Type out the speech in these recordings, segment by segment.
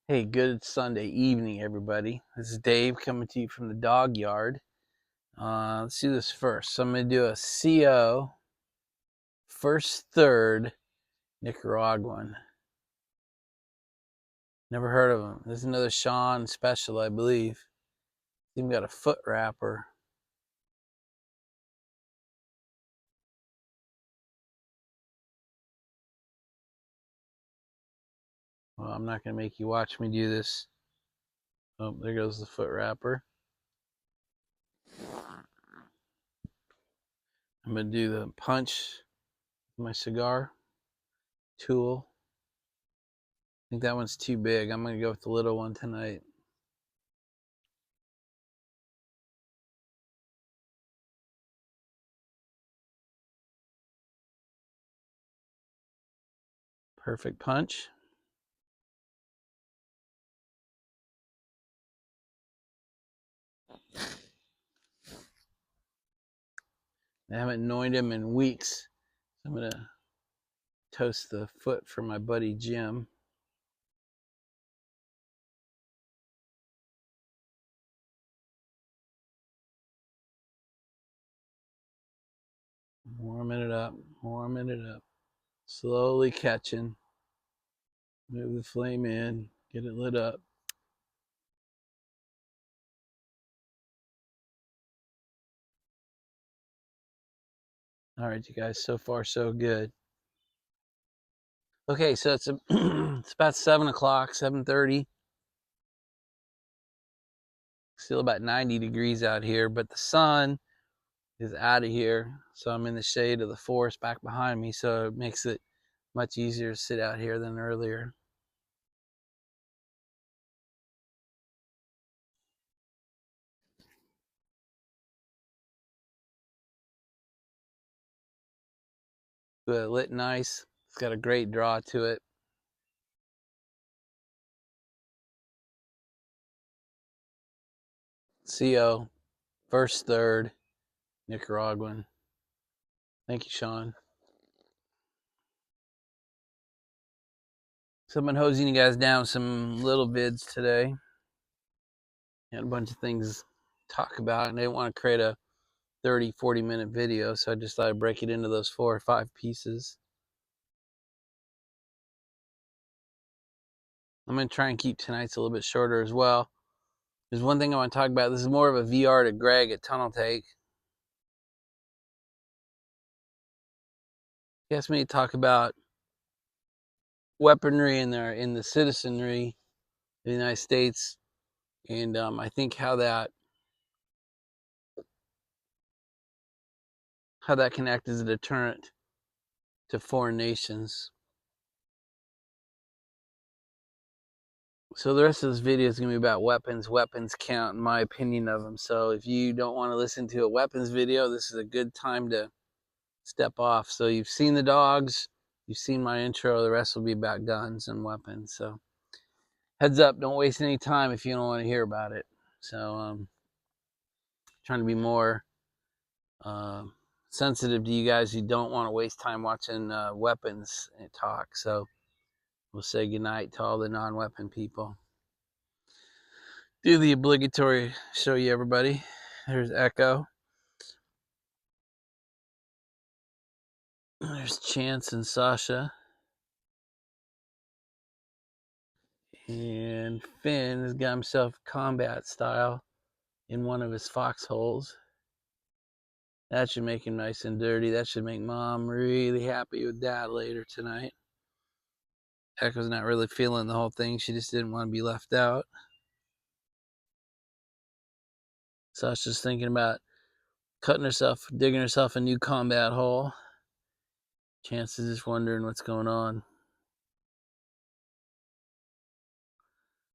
Hey, good Sunday evening, everybody. This is Dave coming to you from the dog yard. Let's do this first. So I'm going to do a CO first third Nicaraguan. Never heard of him. This is another Sean special, I believe. Even got a foot wrapper. Well, I'm not going to make you watch me do this. Oh, there goes the foot wrapper. I'm going to do the punch with my cigar tool. I think that one's too big. I'm going to go with the little one tonight. Perfect punch. I haven't anointed him in weeks. I'm going to toast the foot for my buddy Jim. Warming it up, warming it up. Slowly catching. Move the flame in, get it lit up. All right, you guys, so far so good. Okay, so it's it's about 7 o'clock, 7:30. Still about 90 degrees out here, but the sun is out of here. So I'm in the shade of the forest back behind me, so it makes it much easier to sit out here than earlier. But lit nice. It's got a great draw to it. CO, first third, Nicaraguan. Thank you, Sean. So I've been hosing you guys down with some little vids today. Had a bunch of things to talk about, and I didn't want to create a 30, 40-minute video, so I just thought I'd break it into those 4 or 5 pieces. I'm going to try and keep tonight's a little bit shorter as well. There's one thing I want to talk about. This is more of a VR to Greg at Tunnel Take. He asked me to talk about weaponry in the citizenry of the United States, and I think how that can act as a deterrent to foreign nations. So the rest of this video is going to be about weapons. Weapons count, in my opinion of them. So if you don't want to listen to a weapons video, this is a good time to step off. So you've seen the dogs, you've seen my intro. The rest will be about guns and weapons. So heads up, don't waste any time if you don't want to hear about it. So trying to be more sensitive to you guys who don't want to waste time watching weapons talk. So we'll say goodnight to all the non-weapon people. Do the obligatory show you everybody. There's Echo. There's Chance and Sasha. And Finn has got himself combat style in one of his foxholes. That should make him nice and dirty. That should make Mom really happy with Dad later tonight. Echo's not really feeling the whole thing. She just didn't want to be left out. Sasha's thinking about digging herself a new combat hole. Chance is just wondering what's going on.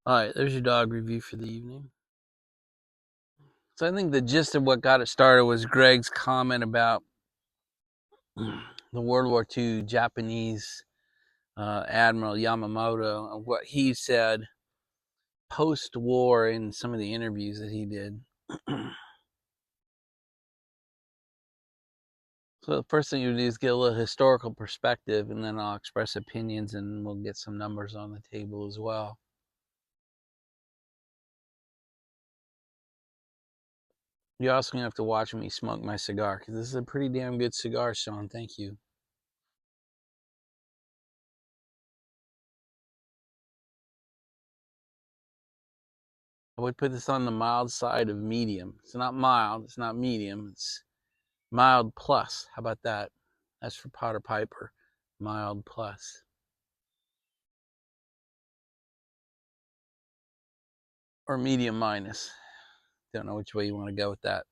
All right, there's your dog review for the evening. So I think the gist of what got it started was Greg's comment about the World War II Japanese Admiral Yamamoto, and what he said post-war in some of the interviews that he did. So the first thing you do is get a little historical perspective, and then I'll express opinions, and we'll get some numbers on the table as well. You're also going to have to watch me smoke my cigar, because this is a pretty damn good cigar, Sean. Thank you. I would put this on the mild side of medium. It's not mild, it's not medium, it's mild plus. How about that? That's for Potter Piper. Mild plus. Or medium minus. Don't know which way you want to go with that.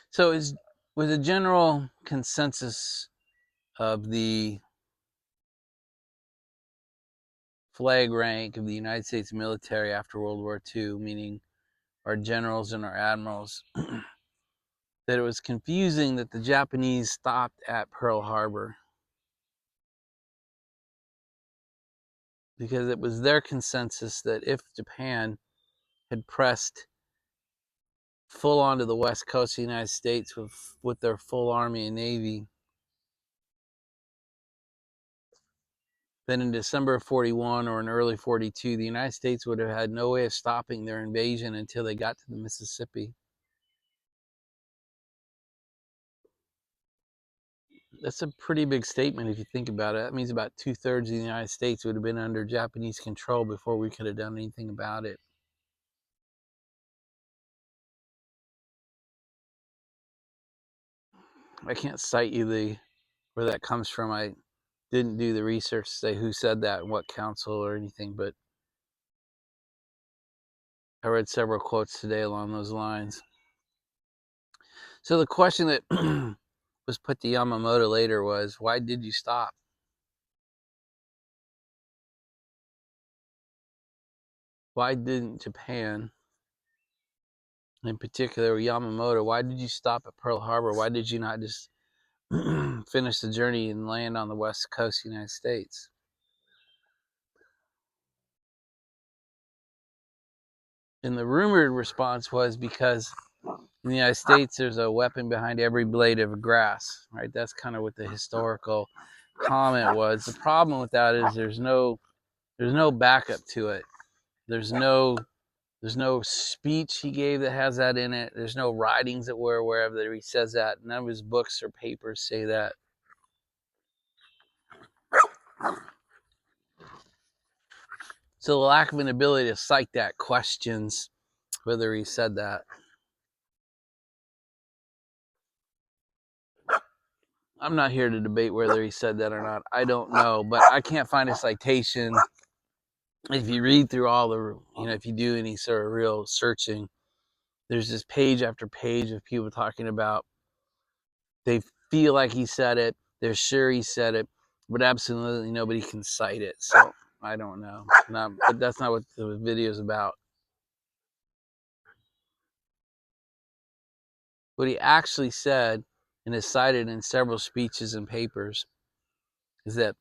So was a general consensus of the flag rank of the United States military after World War II, meaning our generals and our admirals, that it was confusing that the Japanese stopped at Pearl Harbor, because it was their consensus that if Japan had pressed full onto the west coast of the United States with their full army and navy, then in December of 41 or in early 42, the United States would have had no way of stopping their invasion until they got to the Mississippi. That's a pretty big statement if you think about it. That means about 2/3 of the United States would have been under Japanese control before we could have done anything about it. I can't cite you where that comes from. I didn't do the research to say who said that and what council or anything, but I read several quotes today along those lines. So the question that was put to Yamamoto later was, why did you stop? Why didn't Japan, in particular Yamamoto, why did you stop at Pearl Harbor? Why did you not just finish the journey and land on the west coast of the United States? And the rumored response was because in the United States there's a weapon behind every blade of grass, right? That's kind of what the historical comment was. The problem with that is there's no backup to it. There's no speech he gave that has that in it. There's no writings that we're aware of that he says that. None of his books or papers say that. So the lack of an ability to cite that questions whether he said that. I'm not here to debate whether he said that or not. I don't know, but I can't find a citation. If you read through all the, if you do any sort of real searching, there's just page after page of people talking about they feel like he said it, they're sure he said it, but absolutely nobody can cite it. So I don't know. But that's not what the video is about. What he actually said, and is cited in several speeches and papers, is that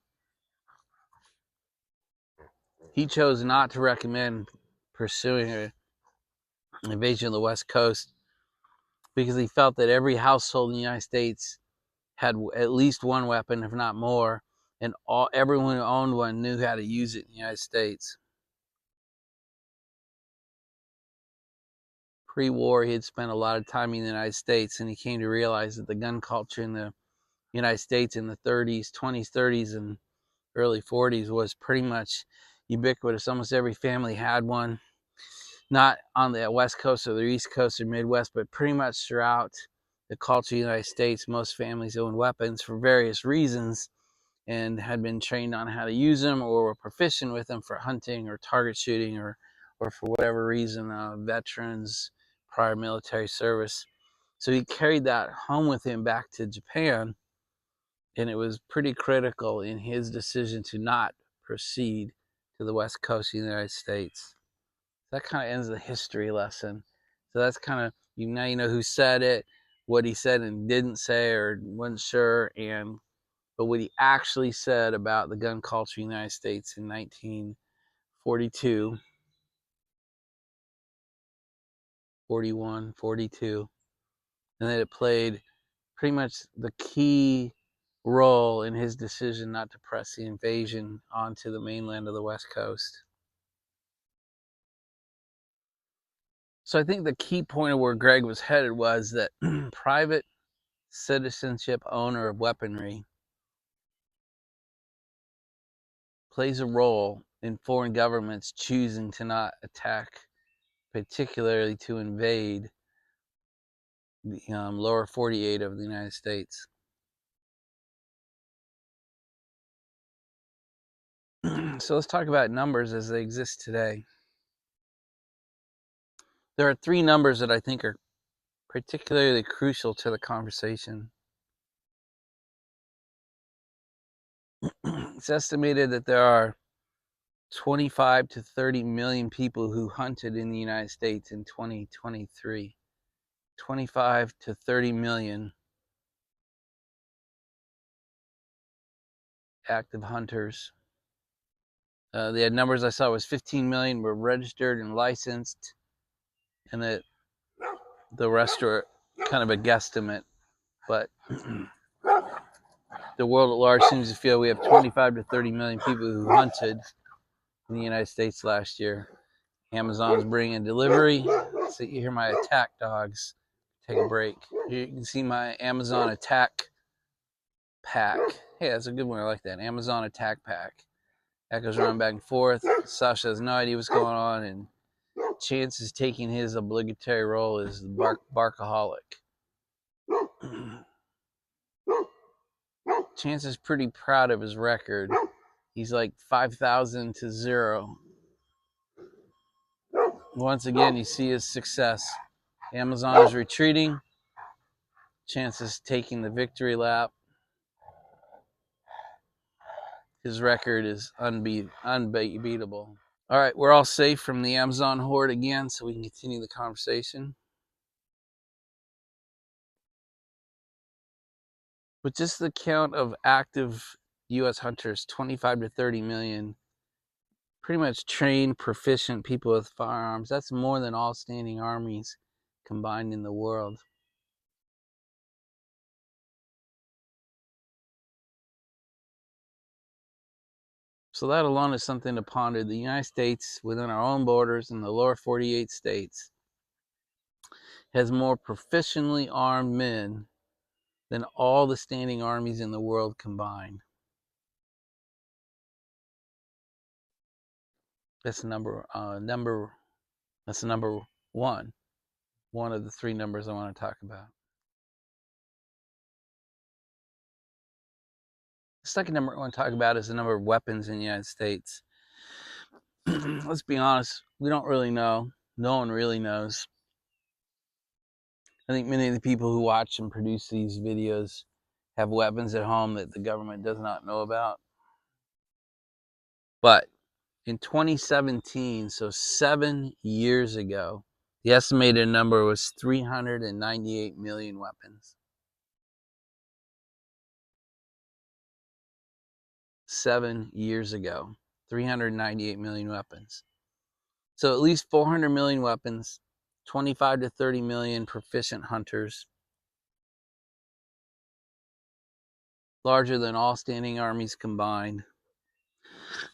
he chose not to recommend pursuing an invasion of the West Coast because he felt that every household in the United States had at least one weapon, if not more, and everyone who owned one knew how to use it in the United States. Pre-war, he had spent a lot of time in the United States, and he came to realize that the gun culture in the United States in the 30s, 20s, 30s, and early 40s was pretty much ubiquitous. Almost every family had one, not on the West Coast or the East Coast or Midwest, but pretty much throughout the culture of the United States. Most families owned weapons for various reasons and had been trained on how to use them or were proficient with them for hunting or target shooting or for whatever reason, veterans, prior military service. So he carried that home with him back to Japan, and it was pretty critical in his decision to not proceed to the West Coast of the United States. That kind of ends the history lesson. So that's kind of, now you know who said it, what he said and didn't say or wasn't sure, but what he actually said about the gun culture in the United States in 1942, 41, 42, and that it played pretty much the key role in his decision not to press the invasion onto the mainland of the West Coast. So I think the key point of where Greg was headed was that private citizenship owner of weaponry plays a role in foreign governments choosing to not attack, particularly to invade the lower 48 of the United States. So let's talk about numbers as they exist today. There are three numbers that I think are particularly crucial to the conversation. It's estimated that there are 25 to 30 million people who hunted in the United States in 2023. 25 to 30 million active hunters. The numbers I saw was 15 million were registered and licensed, and that the rest are kind of a guesstimate. But the world at large seems to feel we have 25 to 30 million people who hunted in the United States last year. Amazon's bringing delivery. So you hear my attack dogs. Take a break. Here you can see my Amazon attack pack. Hey, that's a good one. I like that. Amazon attack pack. Echoes running back and forth. Sasha has no idea what's going on, and Chance is taking his obligatory role as the barkaholic. Chance is pretty proud of his record. He's like 5,000 to 0. Once again, you see his success. Amazon is retreating. Chance is taking the victory lap. His record is unbeatable. All right, we're all safe from the Amazon horde again, so we can continue the conversation. With just the count of active U.S. hunters, 25 to 30 million, pretty much trained, proficient people with firearms, that's more than all standing armies combined in the world. So that alone is something to ponder. The United States, within our own borders in the lower 48 states, has more proficiently armed men than all the standing armies in the world combined. That's number one. One of the three numbers I want to talk about. The second number I want to talk about is the number of weapons in the United States. Let's be honest, we don't really know. No one really knows. I think many of the people who watch and produce these videos have weapons at home that the government does not know about. But in 2017, so 7 years ago, the estimated number was 398 million weapons. 7 years ago, 398 million weapons. So at least 400 million weapons, 25 to 30 million proficient hunters, larger than all standing armies combined.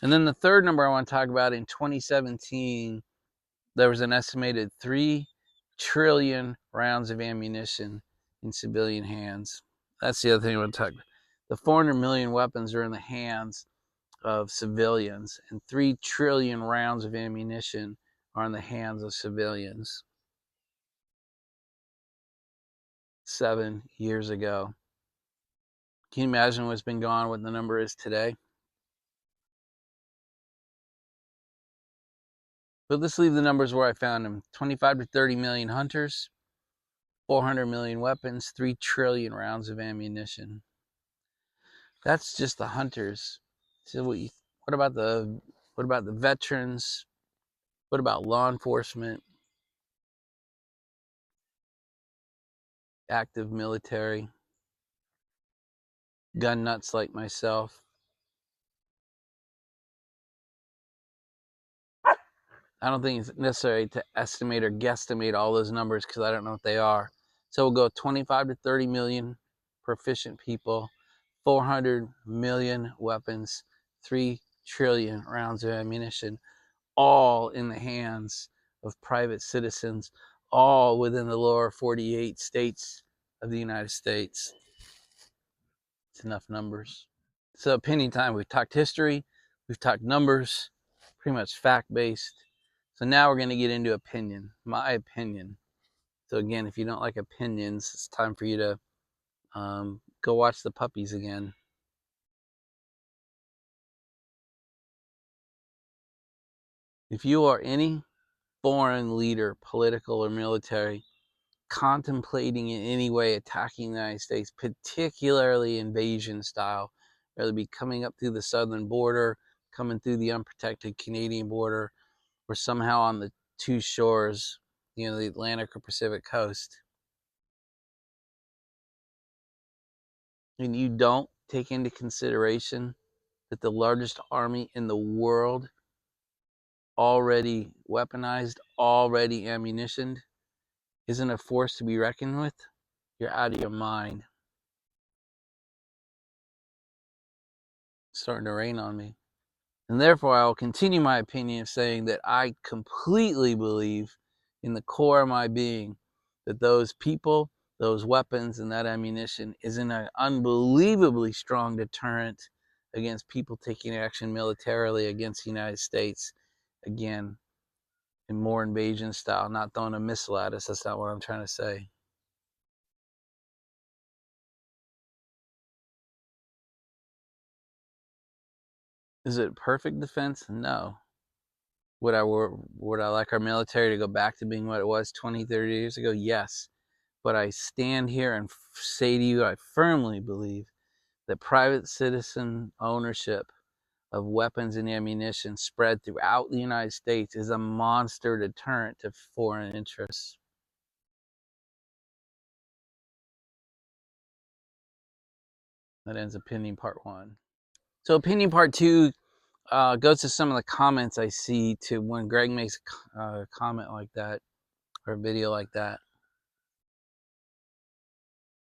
And then the third number I want to talk about, in 2017, there was an estimated 3 trillion rounds of ammunition in civilian hands. That's the other thing I want to talk about. The 400 million weapons are in the hands of civilians, and 3 trillion rounds of ammunition are in the hands of civilians. 7 years ago. Can you imagine what's been gone, what the number is today? But let's leave the numbers where I found them. 25 to 30 million hunters, 400 million weapons, 3 trillion rounds of ammunition. That's just the hunters. So what about the veterans? What about law enforcement? Active military? Gun nuts like myself? I don't think it's necessary to estimate or guesstimate all those numbers because I don't know what they are. So we'll go 25 to 30 million proficient people, 400 million weapons, 3 trillion rounds of ammunition, all in the hands of private citizens, all within the lower 48 states of the United States. It's enough numbers. So opinion time. We've talked history, we've talked numbers, pretty much fact-based. So now we're going to get into opinion, my opinion. So again, if you don't like opinions, it's time for you to go watch the puppies again. If you are any foreign leader, political or military, contemplating in any way attacking the United States, particularly invasion style, whether it be coming up through the southern border, coming through the unprotected Canadian border, or somehow on the two shores, the Atlantic or Pacific coast, and you don't take into consideration that the largest army in the world, already weaponized, already ammunitioned, isn't a force to be reckoned with, you're out of your mind. It's starting to rain on me. And therefore, I will continue my opinion of saying that I completely believe in the core of my being that those people, those weapons, and that ammunition is an unbelievably strong deterrent against people taking action militarily against the United States. Again, in more invasion style, not throwing a missile at us. That's not what I'm trying to say. Is it perfect defense? No. Would I like our military to go back to being what it was 20, 30 years ago? Yes. But I stand here and say to you, I firmly believe that private citizen ownership of weapons and ammunition spread throughout the United States is a monster deterrent to foreign interests. That ends opinion part 1. So opinion part 2 goes to some of the comments I see to when Greg makes a comment like that or a video like that.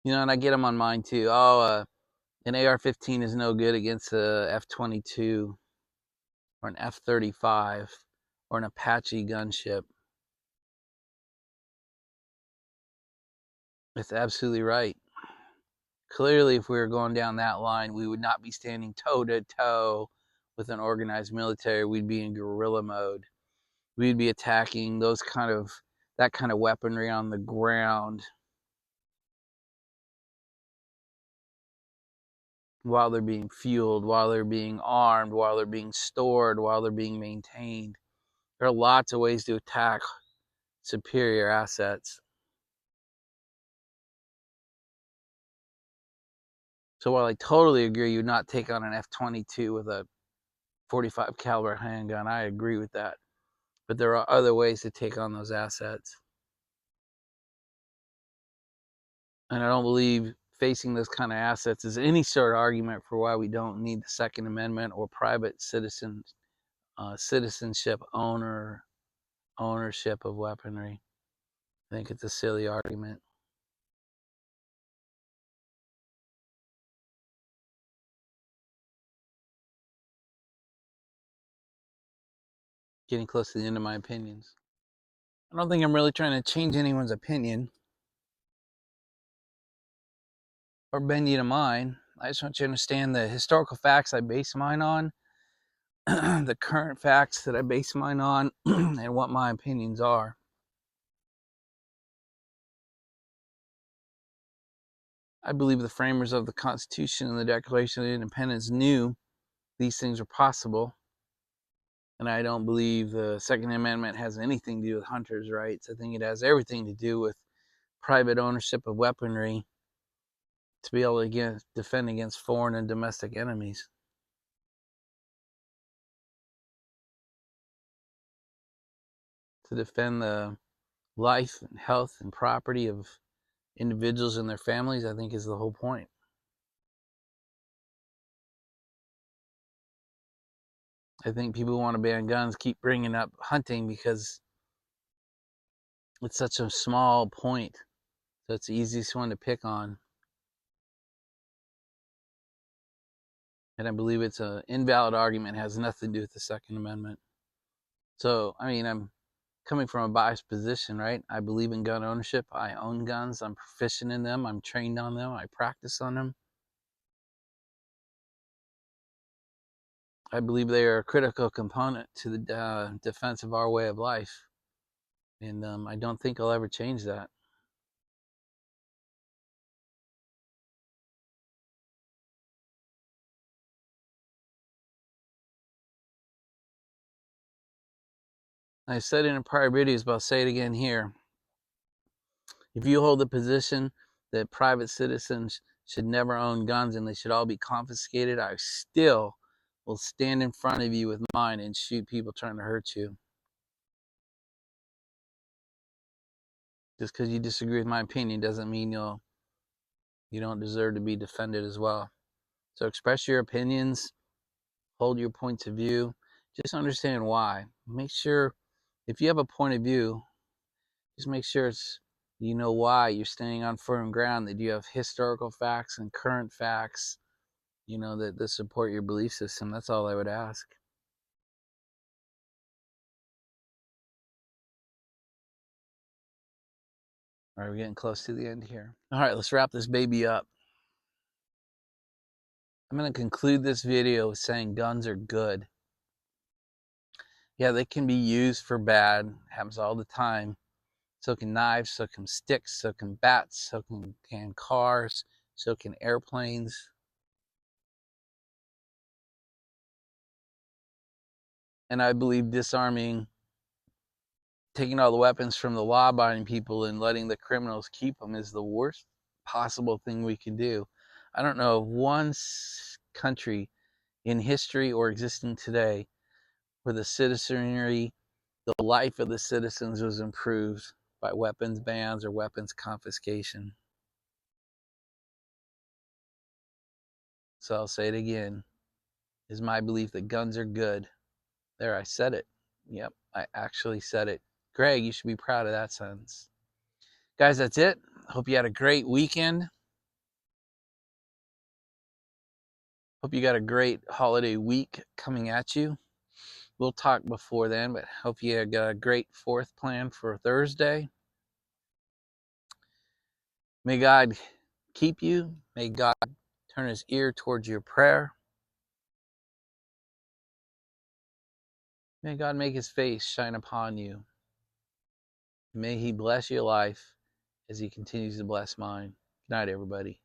And I get them on mine too. An AR-15 is no good against a F-22 or an F-35 or an Apache gunship. That's absolutely right. Clearly, if we were going down that line, we would not be standing toe-to-toe with an organized military. We'd be in guerrilla mode. We'd be attacking that kind of weaponry on the ground while they're being fueled, while they're being armed, while they're being stored, while they're being maintained. There are lots of ways to attack superior assets. So while I totally agree you not take on an F-22 with a 45 caliber handgun, I agree with that. But there are other ways to take on those assets. And I don't believe facing those kind of assets is any sort of argument for why we don't need the Second Amendment or private citizenship ownership of weaponry. I think it's a silly argument. Getting close to the end of my opinions. I don't think I'm really trying to change anyone's opinion or bend you to mine. I just want you to understand the historical facts I base mine on, the current facts that I base mine on, and what my opinions are. I believe the framers of the Constitution and the Declaration of Independence knew these things were possible. And I don't believe the Second Amendment has anything to do with hunters' rights. I think it has everything to do with private ownership of weaponry to be able to defend against foreign and domestic enemies. To defend the life and health and property of individuals and their families, I think, is the whole point. I think people who want to ban guns keep bringing up hunting because it's such a small point. So it's the easiest one to pick on. And I believe it's an invalid argument. It has nothing to do with the Second Amendment. So, I'm coming from a biased position, right? I believe in gun ownership. I own guns. I'm proficient in them. I'm trained on them. I practice on them. I believe they are a critical component to the defense of our way of life. And I don't think I'll ever change that. I said it in prior videos, but I'll say it again here. If you hold the position that private citizens should never own guns and they should all be confiscated, I still will stand in front of you with mine and shoot people trying to hurt you. Just because you disagree with my opinion doesn't mean you don't deserve to be defended as well. So express your opinions, hold your points of view, just understand why. Make sure, if you have a point of view, just make sure you know why you're standing on firm ground, that you have historical facts and current facts, that support your belief system. That's all I would ask. All right, we're getting close to the end here. All right, let's wrap this baby up. I'm going to conclude this video with saying guns are good. Yeah, they can be used for bad. It happens all the time. So can knives, so can sticks, so can bats, so can cars, so can airplanes. And I believe disarming, taking all the weapons from the law-abiding people and letting the criminals keep them is the worst possible thing we can do. I don't know of one country in history or existing today where the citizenry, the life of the citizens was improved by weapons bans or weapons confiscation. So I'll say it again. It is my belief that guns are good. There, I said it. Yep, I actually said it. Greg, you should be proud of that sentence. Guys, that's it. Hope you had a great weekend. Hope you got a great holiday week coming at you. We'll talk before then, but hope you got a great 4th plan for Thursday. May God keep you. May God turn his ear towards your prayer. May God make his face shine upon you. May he bless your life as he continues to bless mine. Good night, everybody.